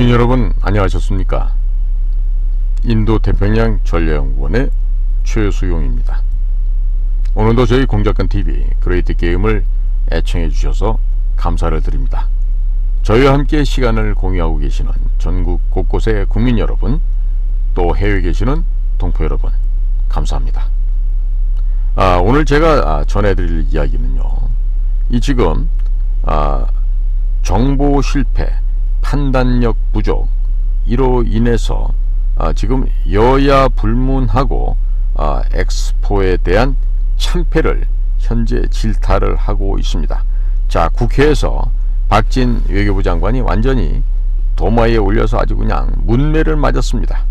국민 여러분 안녕하셨습니까? 인도태평양 전략연구원의 최수용입니다. 오늘도 저희 공작관TV 그레이트 게임을 애청해 주셔서 감사를 드립니다. 저희와 함께 시간을 공유하고 계시는 전국 곳곳의 국민 여러분, 또 해외에 계시는 동포 여러분, 감사합니다. 오늘 제가 전해드릴 이야기는요, 이 지금 정보 실패, 판단력 부족, 이로 인해서 지금 여야 불문하고 엑스포에 대한 참패를 현재 질타를 하고 있습니다. 자, 국회에서 박진 외교부 장관이 완전히 도마에 올려서 아주 그냥 문매를 맞았습니다.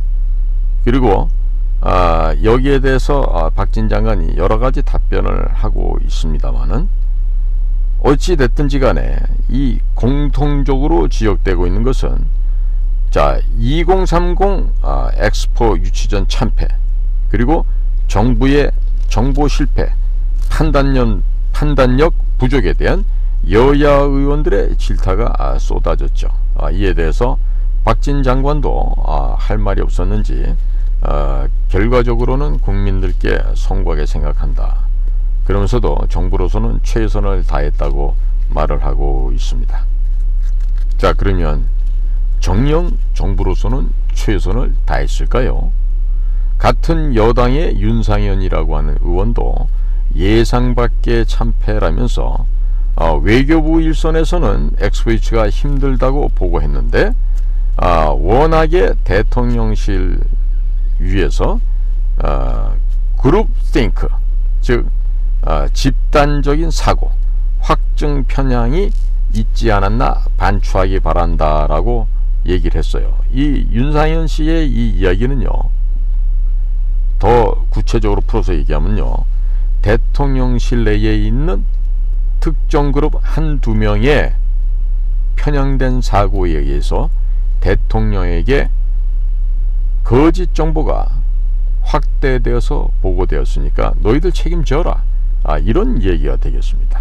그리고 여기에 대해서 박진 장관이 여러가지 답변을 하고 있습니다만은, 어찌 됐든지 간에 이 공통적으로 지적되고 있는 것은, 자, 2030 엑스포 유치전 참패, 그리고 정부의 정보 실패, 판단력 부족에 대한 여야 의원들의 질타가 쏟아졌죠. 이에 대해서 박진 장관도 할 말이 없었는지 결과적으로는 국민들께 송구하게 생각한다, 그러면서도 정부로서는 최선을 다했다고 말을 하고 있습니다. 자, 그러면 정녕 정부로서는 최선을 다했을까요? 같은 여당의 윤상현이라고 하는 의원도 예상 밖의 참패라면서 외교부 일선에서는 엑스포가 힘들다고 보고했는데, 워낙에 대통령실 위에서 그룹 띵크, 즉 집단적인 사고, 확증 편향이 있지 않았나 반추하기 바란다 라고 얘기를 했어요. 이 윤상현 씨의 이 이야기는요, 더 구체적으로 풀어서 얘기하면요, 대통령실 내에 있는 특정 그룹 한두 명의 편향된 사고에 의해서 대통령에게 거짓 정보가 확대되어서 보고되었으니까 너희들 책임져라, 이런 얘기가 되겠습니다.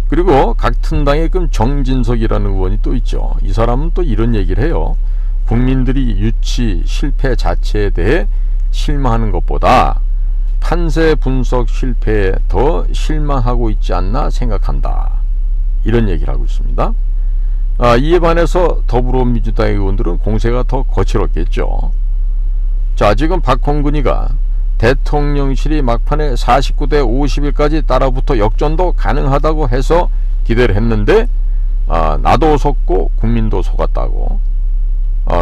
그리고 같은 당의 정진석이라는 의원이 또 있죠. 이 사람은 또 이런 얘기를 해요. 국민들이 유치 실패 자체에 대해 실망하는 것보다 판세 분석 실패에 더 실망하고 있지 않나 생각한다, 이런 얘기를 하고 있습니다. 이에 반해서 더불어민주당의 의원들은 공세가 더 거칠었겠죠. 자, 지금 박홍근이가 대통령실이 막판에 49대 51까지 따라붙어 역전도 가능하다고 해서 기대를 했는데, 나도 속고 국민도 속았다고,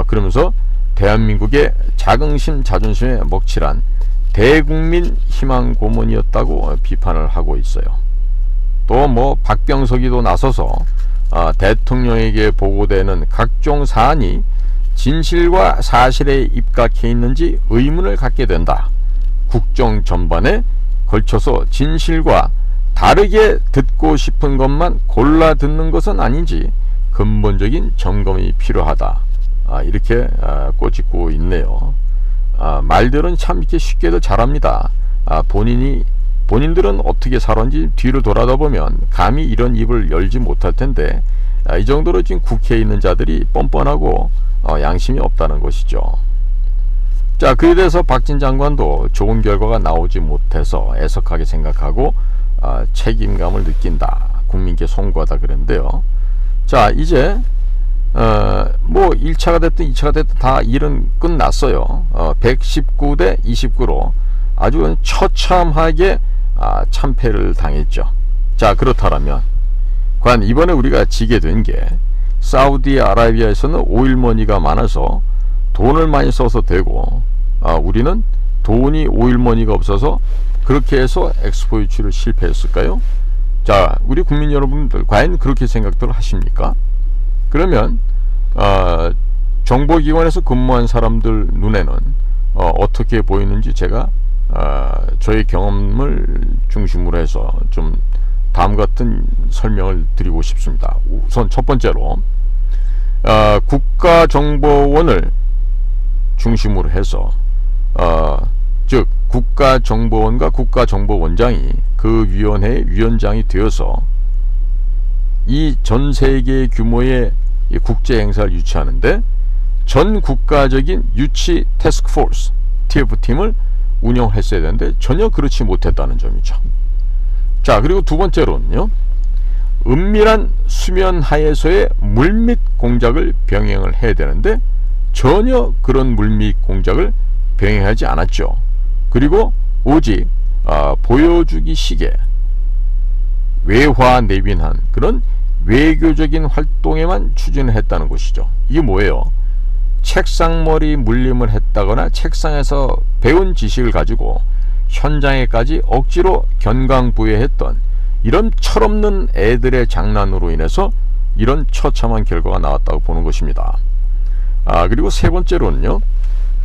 그러면서 대한민국의 자긍심 자존심에 먹칠한 대국민 희망 고문이었다고 비판을 하고 있어요. 또 박병석이도 나서서 대통령에게 보고되는 각종 사안이 진실과 사실에 입각해 있는지 의문을 갖게 된다, 국정 전반에 걸쳐서 진실과 다르게 듣고 싶은 것만 골라 듣는 것은 아닌지 근본적인 점검이 필요하다, 이렇게 꼬집고 있네요. 말들은 참 이렇게 쉽게도 잘합니다. 본인들은 어떻게 살았는지 뒤로 돌아다 보면 감히 이런 입을 열지 못할 텐데, 이 정도로 지금 국회에 있는 자들이 뻔뻔하고 양심이 없다는 것이죠. 자, 그에 대해서 박진 장관도 좋은 결과가 나오지 못해서 애석하게 생각하고 책임감을 느낀다, 국민께 송구하다 그랬는데요. 자, 이제 1차가 됐든 2차가 됐든 다 일은 끝났어요. 119대 29로 아주 처참하게 참패를 당했죠. 자, 그렇다면 과연 이번에 우리가 지게 된 게, 사우디아라비아에서는 오일머니가 많아서 돈을 많이 써서 되고, 우리는 돈이 오일머니가 없어서 그렇게 해서 엑스포 유치를 실패했을까요? 자, 우리 국민 여러분들 과연 그렇게 생각들 하십니까? 그러면 정보기관에서 근무한 사람들 눈에는 어떻게 보이는지 제가 저의 경험을 중심으로 해서 좀 다음 같은 설명을 드리고 싶습니다. 우선 첫 번째로 국가정보원을 중심으로 해서 즉 국가정보원과 국가정보원장이 그 위원회의 위원장이 되어서 이 전 세계 규모의 이 국제 행사를 유치하는데 전 국가적인 유치 태스크포스 TF팀을 운영했어야 되는데 전혀 그렇지 못했다는 점이죠. 자, 그리고 두 번째로는요, 은밀한 수면 하에서의 물밑 공작을 병행을 해야 되는데 전혀 그런 물밑 공작을 병행하지 않았죠. 그리고 오직 보여주기 식의 외화 내빈한 그런 외교적인 활동에만 추진을 했다는 것이죠. 이게 뭐예요? 책상머리 물림을 했다거나 책상에서 배운 지식을 가지고 현장에까지 억지로 견강부회했던 이런 철없는 애들의 장난으로 인해서 이런 처참한 결과가 나왔다고 보는 것입니다. 그리고 세 번째로는요,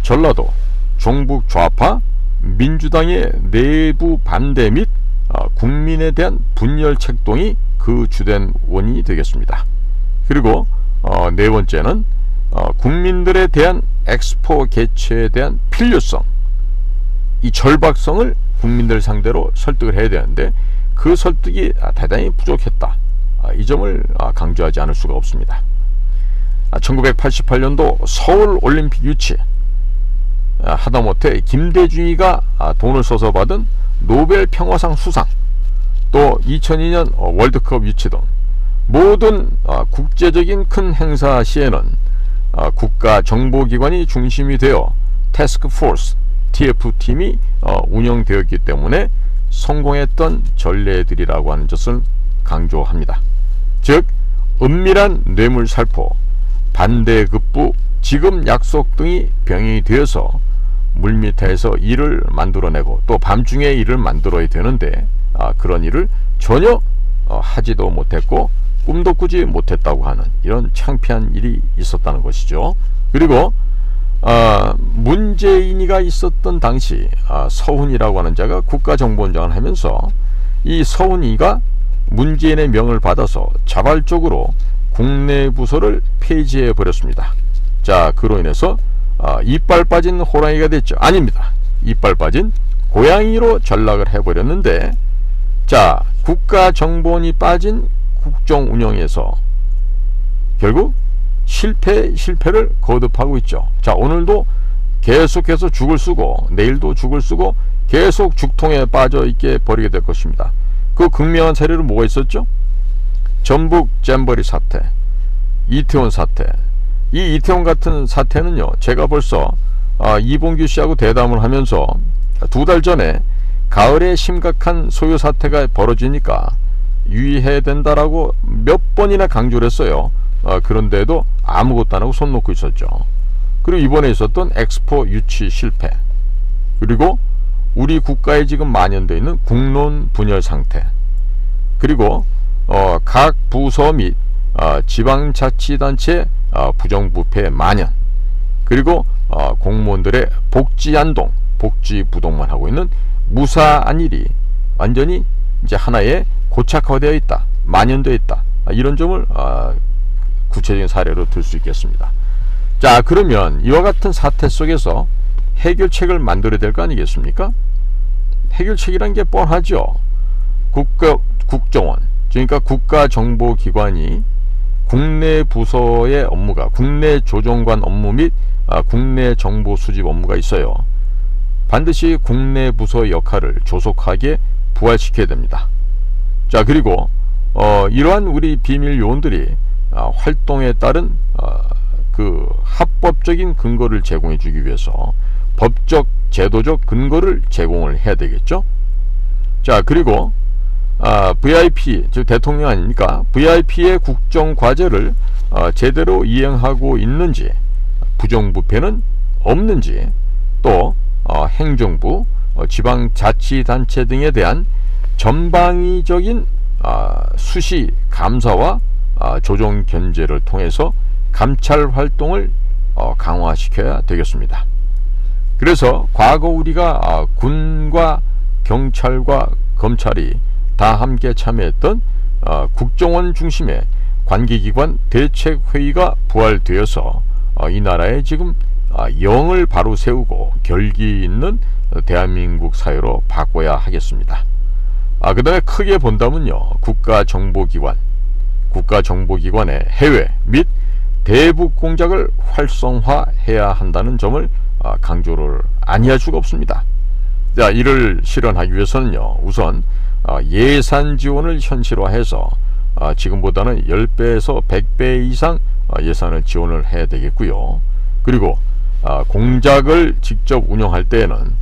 전라도 종북 좌파 민주당의 내부 반대 및 국민에 대한 분열 책동이 그 주된 원인이 되겠습니다. 그리고 네 번째는 국민들에 대한 엑스포 개최에 대한 필요성, 이 절박성을 국민들 상대로 설득을 해야 되는데 그 설득이 대단히 부족했다. 이 점을 강조하지 않을 수가 없습니다. 1988년도 서울올림픽 유치, 하다못해 김대중이가 돈을 써서 받은 노벨 평화상 수상, 또 2002년 월드컵 유치 등 모든 국제적인 큰 행사 시에는 국가정보기관이 중심이 되어 태스크포스 TF팀이 운영되었기 때문에 성공했던 전례들이라고 하는 것을 강조합니다. 즉, 은밀한 뇌물살포, 반대급부, 지금 약속 등이 병행이 되어서 물밑에서 일을 만들어내고 또 밤중에 일을 만들어야 되는데 그런 일을 전혀 하지도 못했고 꿈도 꾸지 못했다고 하는 이런 창피한 일이 있었다는 것이죠. 그리고 문재인이가 있었던 당시 서훈이라고 하는 자가 국가정보원장을 하면서 이 서훈이가 문재인의 명을 받아서 자발적으로 국내 부서를 폐지해 버렸습니다. 자, 그로 인해서 이빨 빠진 호랑이가 됐죠. 아닙니다. 이빨 빠진 고양이로 전락을 해버렸는데, 자, 국가정보원이 빠진 국정운영에서 결국 실패를 거듭하고 있죠. 자, 오늘도 계속해서 죽을 쓰고 내일도 죽을 쓰고 계속 죽통에 빠져 있게 버리게 될 것입니다. 그 극명한 사례로 뭐가 있었죠? 전북 잼버리 사태, 이태원 사태. 이 이태원 같은 사태는요, 제가 벌써 이봉규 씨하고 대담을 하면서 두 달 전에 가을에 심각한 소요 사태가 벌어지니까 유의해야 된다라고 몇 번이나 강조를 했어요. 그런데도 아무것도 안 하고 손 놓고 있었죠. 그리고 이번에 있었던 엑스포 유치 실패, 그리고 우리 국가에 지금 만연되어 있는 국론 분열 상태, 그리고 각 부서 및 지방자치단체 부정부패 만연, 그리고 공무원들의 복지안동, 복지부동만 하고 있는 무사한 일이 완전히 이제 하나의 고착화되어 있다, 만연되어 있다, 이런 점을 구체적인 사례로 들 수 있겠습니다. 자, 그러면 이와 같은 사태 속에서 해결책을 만들어야 될 거 아니겠습니까? 해결책이란 게 뻔하죠. 국정원, 그러니까 국가정보기관이 국내 부서의 업무가, 국내 조정관 업무 및 국내 정보 수집 업무가 있어요. 반드시 국내 부서의 역할을 조속하게 부활시켜야 됩니다. 자, 그리고 이러한 우리 비밀 요원들이 활동에 따른 그 합법적인 근거를 제공해 주기 위해서 법적 제도적 근거를 제공을 해야 되겠죠. 자, 그리고 VIP, 즉 대통령 아닙니까? VIP의 국정 과제를 제대로 이행하고 있는지, 부정부패는 없는지, 또 행정부, 지방자치단체 등에 대한 전방위적인 수시 감사와 조정 견제를 통해서 감찰 활동을 강화시켜야 되겠습니다. 그래서 과거 우리가 군과 경찰과 검찰이 다 함께 참여했던 국정원 중심의 관계기관 대책회의가 부활되어서 이 나라에 지금 영을 바로 세우고 결기 있는 대한민국 사회로 바꿔야 하겠습니다. 그 다음에 크게 본다면요, 국가정보기관의 해외 및 대북 공작을 활성화해야 한다는 점을 강조를 아니할 수가 없습니다. 자, 이를 실현하기 위해서는요, 우선 예산 지원을 현실화해서 지금보다는 10배에서 100배 이상 예산을 지원을 해야 되겠고요. 그리고 공작을 직접 운영할 때에는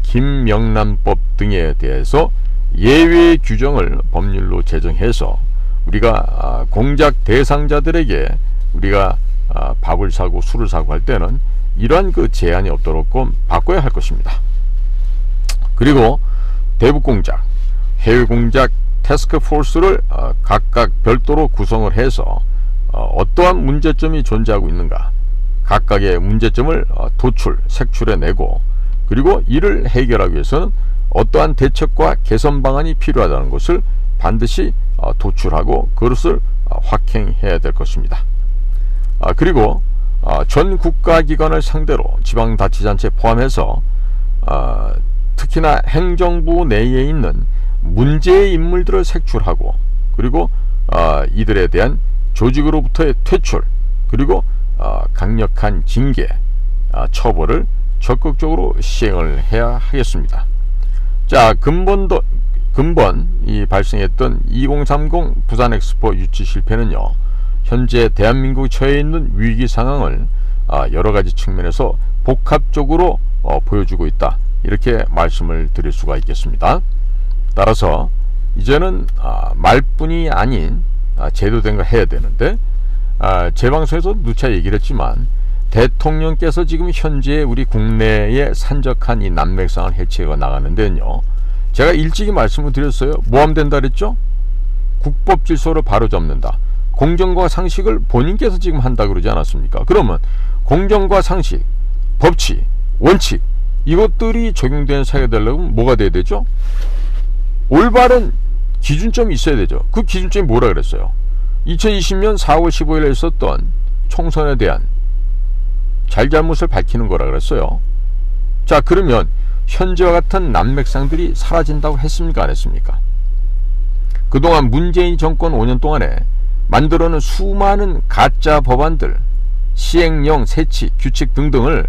김명란법 등에 대해서 예외 규정을 법률로 제정해서 우리가 공작 대상자들에게 우리가 밥을 사고 술을 사고 할 때는 이러한 그 제한이 없도록 바꿔야 할 것입니다. 그리고 대북공작, 해외공작 태스크포스를 각각 별도로 구성을 해서 어떠한 문제점이 존재하고 있는가, 각각의 문제점을 색출해내고, 그리고 이를 해결하기 위해서는 어떠한 대책과 개선 방안이 필요하다는 것을 반드시 도출하고 그것을 확행해야 될 것입니다. 그리고 전 국가기관을 상대로 지방자치단체 포함해서 특히나 행정부 내에 있는 문제의 인물들을 색출하고, 그리고 이들에 대한 조직으로부터의 퇴출, 그리고 강력한 징계, 처벌을 적극적으로 시행을 해야 하겠습니다. 자, 근본 이 발생했던 2030 부산 엑스포 유치 실패는요, 현재 대한민국이 처해 있는 위기 상황을 여러 가지 측면에서 복합적으로 보여주고 있다, 이렇게 말씀을 드릴 수가 있겠습니다. 따라서 이제는 말뿐이 아닌 제도된 걸 해야 되는데, 제 방송에서 누차 얘기를 했지만 대통령께서 지금 현재 우리 국내에 산적한 이 난맥상을 해체해 나가는 데는요, 제가 일찍이 말씀을 드렸어요. 뭐 하면 된다 그랬죠? 국법 질서를 바로잡는다. 공정과 상식을 본인께서 지금 한다 그러지 않았습니까? 그러면 공정과 상식, 법치, 원칙, 이것들이 적용되는 사회가 되려면 뭐가 돼야 되죠? 올바른 기준점이 있어야 되죠. 그 기준점이 뭐라 그랬어요? 2020년 4월 15일에 있었던 총선에 대한 잘잘못을 밝히는 거라 그랬어요. 자, 그러면 현재와 같은 난맥상들이 사라진다고 했습니까, 안 했습니까? 그동안 문재인 정권 5년 동안에 만들어놓은 수많은 가짜 법안들, 시행령, 세칙, 규칙 등등을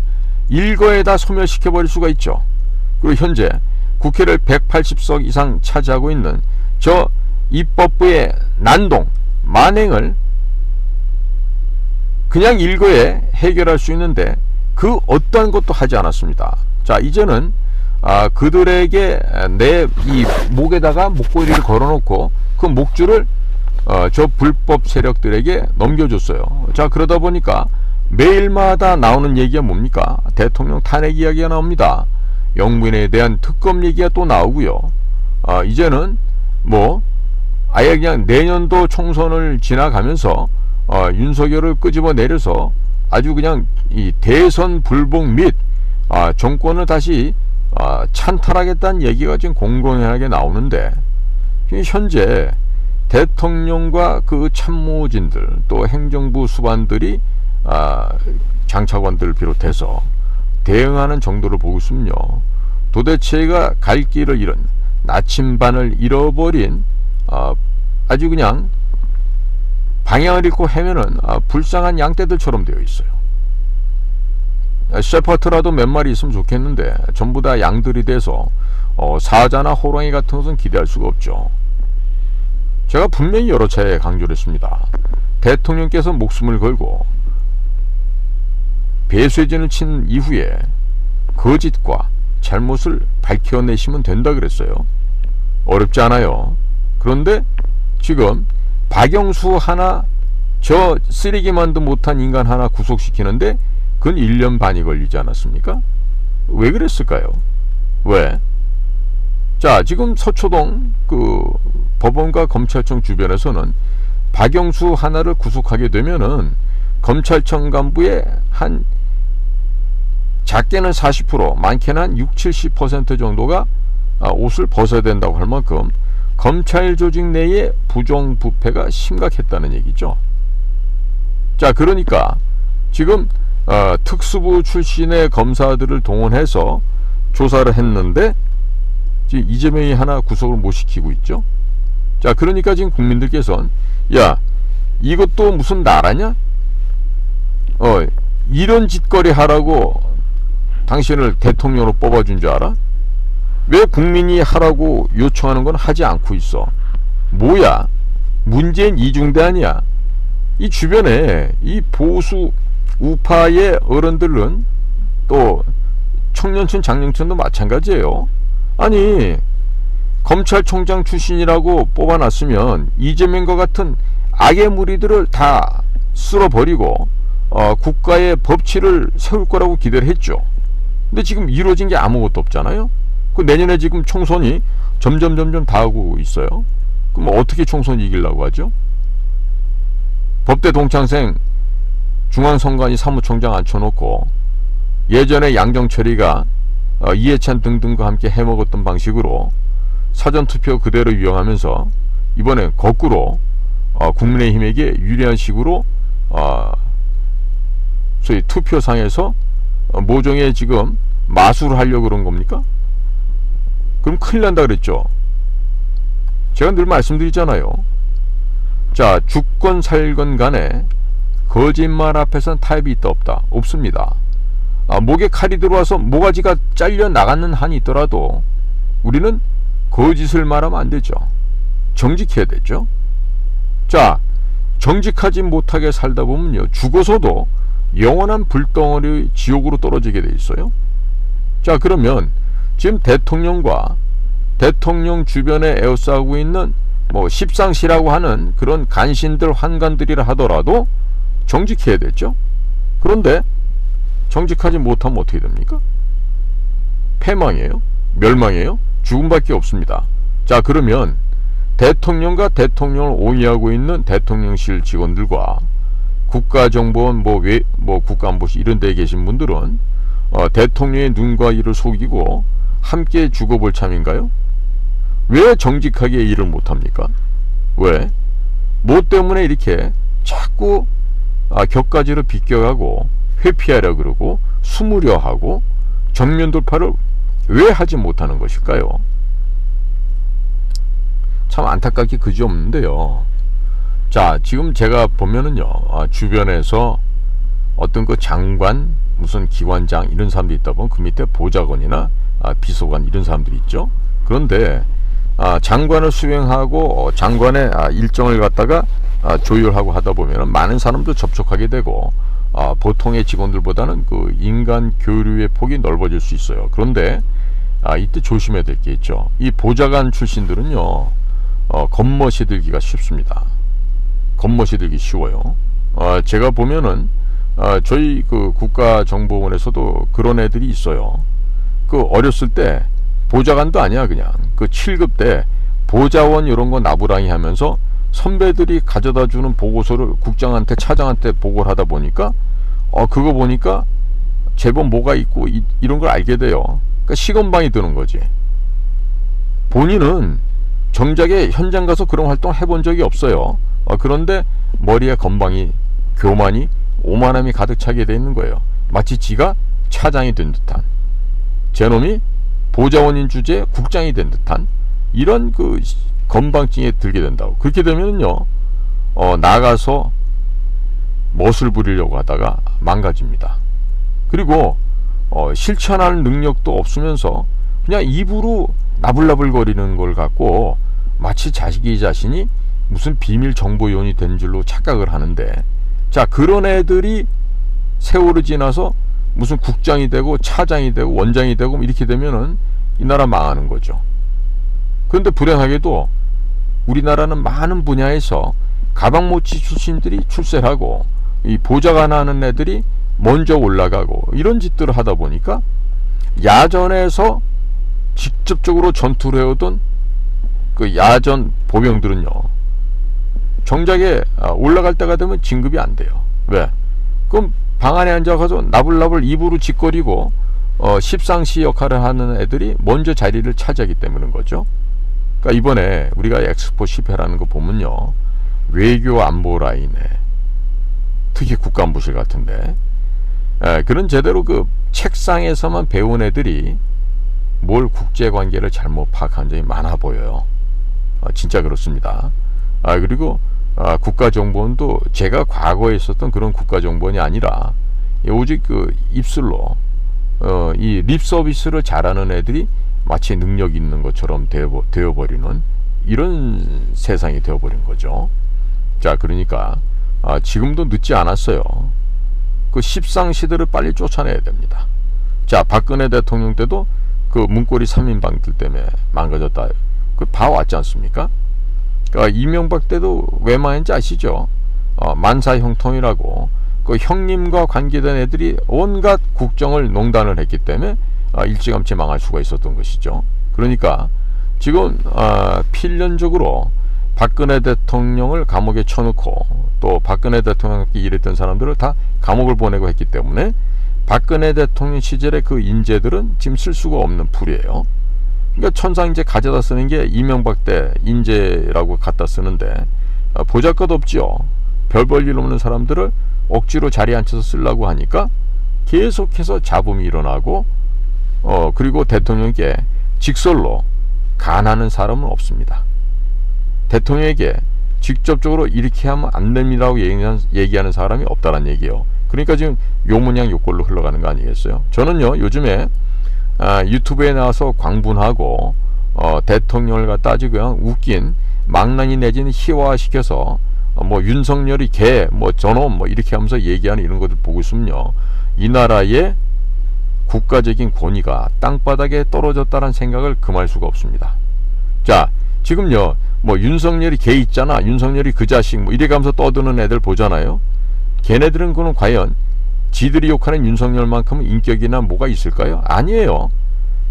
일거에 다 소멸시켜버릴 수가 있죠. 그리고 현재 국회를 180석 이상 차지하고 있는 저 입법부의 난동, 만행을 그냥 일거에 해결할 수 있는데 그 어떠한 것도 하지 않았습니다. 자, 이제는 그들에게 내 이 목에다가 목걸이를 걸어놓고 그 목줄을 저 불법 세력들에게 넘겨줬어요. 자, 그러다 보니까 매일마다 나오는 얘기가 뭡니까? 대통령 탄핵 이야기가 나옵니다. 영부인에 대한 특검 얘기가 또 나오고요. 이제는 뭐 아예 그냥 내년도 총선을 지나가면서 윤석열을 끄집어 내려서 아주 그냥 이 대선 불복 및 정권을 다시 찬탈하겠다는 얘기가 지금 공공연하게 나오는데, 현재 대통령과 그 참모진들, 또 행정부 수반들이 장차관들을 비롯해서 대응하는 정도를 보고 있으면요, 도대체가 갈 길을 잃은, 나침반을 잃어버린 아주 그냥 방향을 잃고 헤매는 불쌍한 양떼들처럼 되어 있어요. 셰퍼트라도 몇 마리 있으면 좋겠는데 전부 다 양들이 돼서 사자나 호랑이 같은 것은 기대할 수가 없죠. 제가 분명히 여러 차례 강조를 했습니다. 대통령께서 목숨을 걸고 배쇄진을 친 이후에 거짓과 잘못을 밝혀내시면 된다 그랬어요. 어렵지 않아요. 그런데 지금 박영수 하나, 저 쓰레기만도 못한 인간 하나 구속시키는데 그건 1년 반이 걸리지 않았습니까? 왜 그랬을까요? 왜? 자, 지금 서초동 그 법원과 검찰청 주변에서는 박영수 하나를 구속하게 되면은 검찰청 간부의 한 작게는 40%, 많게는 한 60-70% 정도가 옷을 벗어야 된다고 할 만큼 검찰 조직 내에 부정부패가 심각했다는 얘기죠. 자, 그러니까 지금 특수부 출신의 검사들을 동원해서 조사를 했는데 지금 이재명이 하나 구속을 못 시키고 있죠. 자, 그러니까 지금 국민들께서는 야, 이것도 무슨 나라냐? 이런 짓거리 하라고 당신을 대통령으로 뽑아준 줄 알아? 왜 국민이 하라고 요청하는 건 하지 않고 있어? 뭐야? 문재인 이중대 아니야? 이 주변에 이 보수 우파의 어른들은 또 청년층 장년층도 마찬가지예요. 아니 검찰총장 출신이라고 뽑아놨으면 이재명과 같은 악의 무리들을 다 쓸어버리고 국가의 법치를 세울 거라고 기대를 했죠. 근데 지금 이루어진 게 아무것도 없잖아요. 그 내년에 지금 총선이 점점 다가오고 있어요. 그럼 어떻게 총선 이기려고 하죠? 법대 동창생 중앙선관위 사무총장 앉혀놓고 예전에 양정철이가 이해찬 등등과 함께 해먹었던 방식으로 사전투표 그대로 이용하면서 이번에 거꾸로 국민의힘에게 유리한 식으로 소위 투표상에서 모종의 지금 마술을 하려고 그런 겁니까? 그럼 큰일 난다 그랬죠. 제가 늘 말씀드리잖아요. 자, 죽건 살건 간에 거짓말 앞에서는 타협이 있다 없다? 없습니다. 목에 칼이 들어와서 모가지가 잘려 나가는 한이 있더라도 우리는 거짓을 말하면 안 되죠. 정직해야 되죠. 자, 정직하지 못하게 살다 보면요, 죽어서도 영원한 불덩어리 지옥으로 떨어지게 돼 있어요. 자, 그러면 지금 대통령과 대통령 주변에 에워싸고 있는 뭐 십상시라고 하는 그런 간신들 환관들이라 하더라도 정직해야 되죠. 그런데 정직하지 못하면 어떻게 됩니까? 패망이에요? 멸망이에요? 죽음밖에 없습니다. 자, 그러면 대통령과 대통령을 옹이하고 있는 대통령실 직원들과 국가정보원 국가안보실 이런 데에 계신 분들은 대통령의 눈과 이를 속이고 함께 죽어볼 참인가요? 왜 정직하게 일을 못합니까? 왜? 뭐 때문에 이렇게 자꾸 격가지로 비껴가고 회피하려 그러고 숨으려 하고 정면 돌파를 왜 하지 못하는 것일까요? 참 안타깝게 그지없는데요. 자, 지금 제가 보면은요, 주변에서 어떤 그 장관, 무슨 기관장 이런 사람들이 있다 보면 그 밑에 보좌관이나 비서관 이런 사람들이 있죠. 그런데 장관을 수행하고 장관의 일정을 갖다가 조율하고 하다 보면 많은 사람도 접촉하게 되고 보통의 직원들보다는 그 인간 교류의 폭이 넓어질 수 있어요. 그런데 이때 조심해야 될 게 있죠. 이 보좌관 출신들은요, 겉멋이 들기가 쉽습니다. 겉멋이 들기 쉬워요. 제가 보면은 저희 그 국가정보원에서도 그런 애들이 있어요. 그 어렸을 때 보좌관도 아니야, 그냥 그 7급 때 보좌원 이런 거 나부랑이 하면서 선배들이 가져다 주는 보고서를 국장한테 차장한테 보고를 하다 보니까 그거 보니까 제법 뭐가 있고 이런 걸 알게 돼요. 그러니까 시건방이 드는 거지. 본인은 정작에 현장 가서 그런 활동 해본 적이 없어요. 그런데 머리에 건방이, 교만이, 오만함이 가득 차게 돼 있는 거예요. 마치 지가 차장이 된 듯한, 제놈이 보좌원인 주제에 국장이 된 듯한 이런 그 건방증에 들게 된다고. 그렇게 되면요, 나가서 멋을 부리려고 하다가 망가집니다. 그리고 실천할 능력도 없으면서 그냥 입으로 나불나불거리는 걸 갖고 마치 자신이 무슨 비밀 정보요원이 된 줄로 착각을 하는데, 자, 그런 애들이 세월이 지나서 무슨 국장이 되고 차장이 되고 원장이 되고 이렇게 되면은 이 나라 망하는 거죠. 그런데 불행하게도 우리나라는 많은 분야에서 가방모치 출신들이 출세를 하고 이 보좌관 하는 애들이 먼저 올라가고 이런 짓들을 하다 보니까 야전에서 직접적으로 전투를 해오던 그 야전 보병들은요, 정작에 올라갈 때가 되면 진급이 안 돼요. 왜? 그럼 방 안에 앉아가서 나불나불 입으로 짓거리고 십상시 역할을 하는 애들이 먼저 자리를 차지하기 때문인 거죠. 그러니까 이번에 우리가 엑스포 10회라는 거 보면요, 외교 안보 라인에 특히 국가안보실 같은데 그런 제대로 그 책상에서만 배운 애들이 뭘 국제관계를 잘못 파악한 점이 많아 보여요. 진짜 그렇습니다. 그리고 국가정보원도 제가 과거에 있었던 그런 국가정보원이 아니라 오직 그 입술로 이 립서비스를 잘하는 애들이 마치 능력 있는 것처럼 되어버리는 이런 세상이 되어버린 거죠. 자, 그러니까 지금도 늦지 않았어요. 그 십상시대를 빨리 쫓아내야 됩니다. 자, 박근혜 대통령 때도 그 문고리 3인방들 때문에 망가졌다. 그 봐왔지 않습니까? 그러니까 이명박 때도 왜 망했는지 아시죠? 만사형통이라고 그 형님과 관계된 애들이 온갖 국정을 농단을 했기 때문에 일찌감치 망할 수가 있었던 것이죠. 그러니까 지금 필연적으로 박근혜 대통령을 감옥에 쳐놓고 또 박근혜 대통령과 일했던 사람들을 다 감옥을 보내고 했기 때문에 박근혜 대통령 시절의 그 인재들은 지금 쓸 수가 없는 풀이에요. 그러니까 천상인재 가져다 쓰는 게 이명박 때 인재라고 갖다 쓰는데 보잘것없죠. 별 볼 일 없는 사람들을 억지로 자리에 앉혀서 쓰려고 하니까 계속해서 잡음이 일어나고 그리고 대통령에게 직설로 간하는 사람은 없습니다. 대통령에게 직접적으로 이렇게 하면 안 됩니다라고 얘기하는 사람이 없다는 얘기예요. 그러니까 지금 요문양 요꼴로 흘러가는 거 아니겠어요? 저는요 요즘에 유튜브에 나와서 광분하고 대통령을 갖다 아주 그냥 웃긴 망나니 내지는 희화화시켜서 뭐 윤석열이 개, 뭐 저놈 뭐 이렇게 하면서 얘기하는 이런 것들 보고 있으면요 이 나라의 국가적인 권위가 땅바닥에 떨어졌다는 생각을 금할 수가 없습니다. 자, 지금요 뭐 윤석열이 개 있잖아, 윤석열이 그 자식 뭐 이래가면서 떠드는 애들 보잖아요. 걔네들은 그는 과연 지들이 욕하는 윤석열만큼은 인격이나 뭐가 있을까요? 아니에요.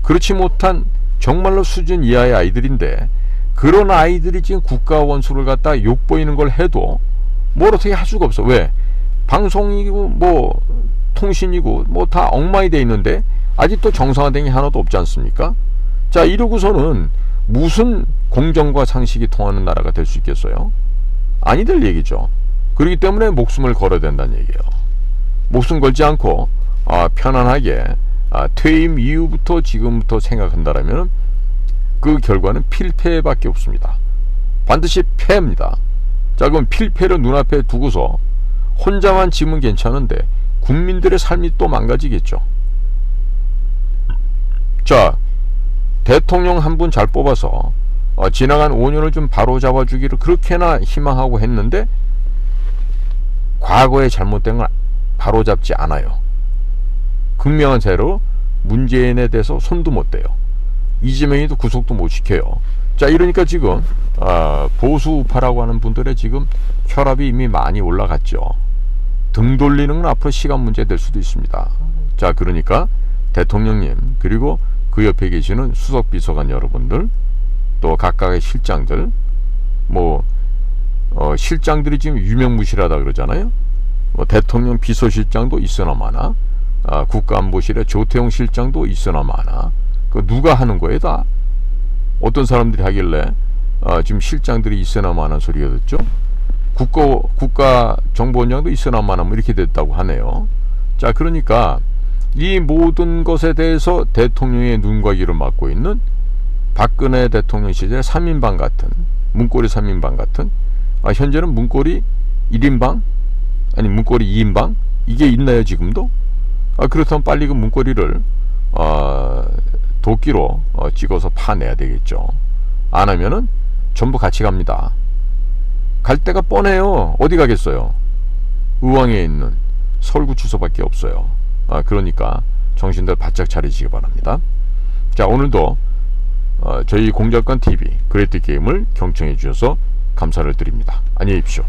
그렇지 못한 정말로 수준 이하의 아이들인데 그런 아이들이 지금 국가 원수를 갖다 욕보이는 걸 해도 뭘 어떻게 할 수가 없어. 왜? 방송이고 뭐 통신이고 뭐 다 엉망이 돼 있는데 아직도 정상화된 게 하나도 없지 않습니까? 자, 이러고서는 무슨 공정과 상식이 통하는 나라가 될 수 있겠어요? 아니 될 얘기죠. 그렇기 때문에 목숨을 걸어야 된다는 얘기예요. 목숨 걸지 않고 편안하게 퇴임 이후부터 지금부터 생각한다라면 그 결과는 필패밖에 없습니다. 반드시 패입니다. 자, 그럼 필패를 눈앞에 두고서 혼자만 지면 괜찮은데 국민들의 삶이 또 망가지겠죠. 자, 대통령 한 분 잘 뽑아서 지나간 5년을 좀 바로잡아 주기를 그렇게나 희망하고 했는데 과거에 잘못된 걸 바로잡지 않아요. 극명한 세로 문재인에 대해서 손도 못 대요. 이재명이도 구속도 못 시켜요. 자, 이러니까 지금 보수우파라고 하는 분들의 지금 혈압이 이미 많이 올라갔죠. 등 돌리는 건 앞으로 시간 문제 될 수도 있습니다. 자, 그러니까 대통령님 그리고 그 옆에 계시는 수석비서관 여러분들 또 각각의 실장들 뭐 실장들이 지금 유명무실하다 그러잖아요. 대통령 비서실장도 있으나 마나 국가안보실의 조태용 실장도 있으나 마나 그 누가 하는 거예요 다? 어떤 사람들이 하길래 지금 실장들이 있으나 마나 소리가 듣죠? 국가정보원장도 있으나 마나 뭐 이렇게 됐다고 하네요. 자, 그러니까 이 모든 것에 대해서 대통령의 눈과 귀를 막고 있는 박근혜 대통령 시절의 3인방 같은 문고리 3인방 같은 현재는 문고리 1인방 아니 문고리 2인방 이게 있나요 지금도? 그렇다면 빨리 그 문고리를 도끼로 찍어서 파내야 되겠죠. 안 하면은 전부 같이 갑니다. 갈 데가 뻔해요. 어디 가겠어요? 의왕에 있는 서울구치소밖에 없어요. 그러니까 정신들 바짝 차리시기 바랍니다. 자, 오늘도 저희 공작관 TV 그레이트 게임을 경청해 주셔서 감사를 드립니다. 안녕히 계십시오.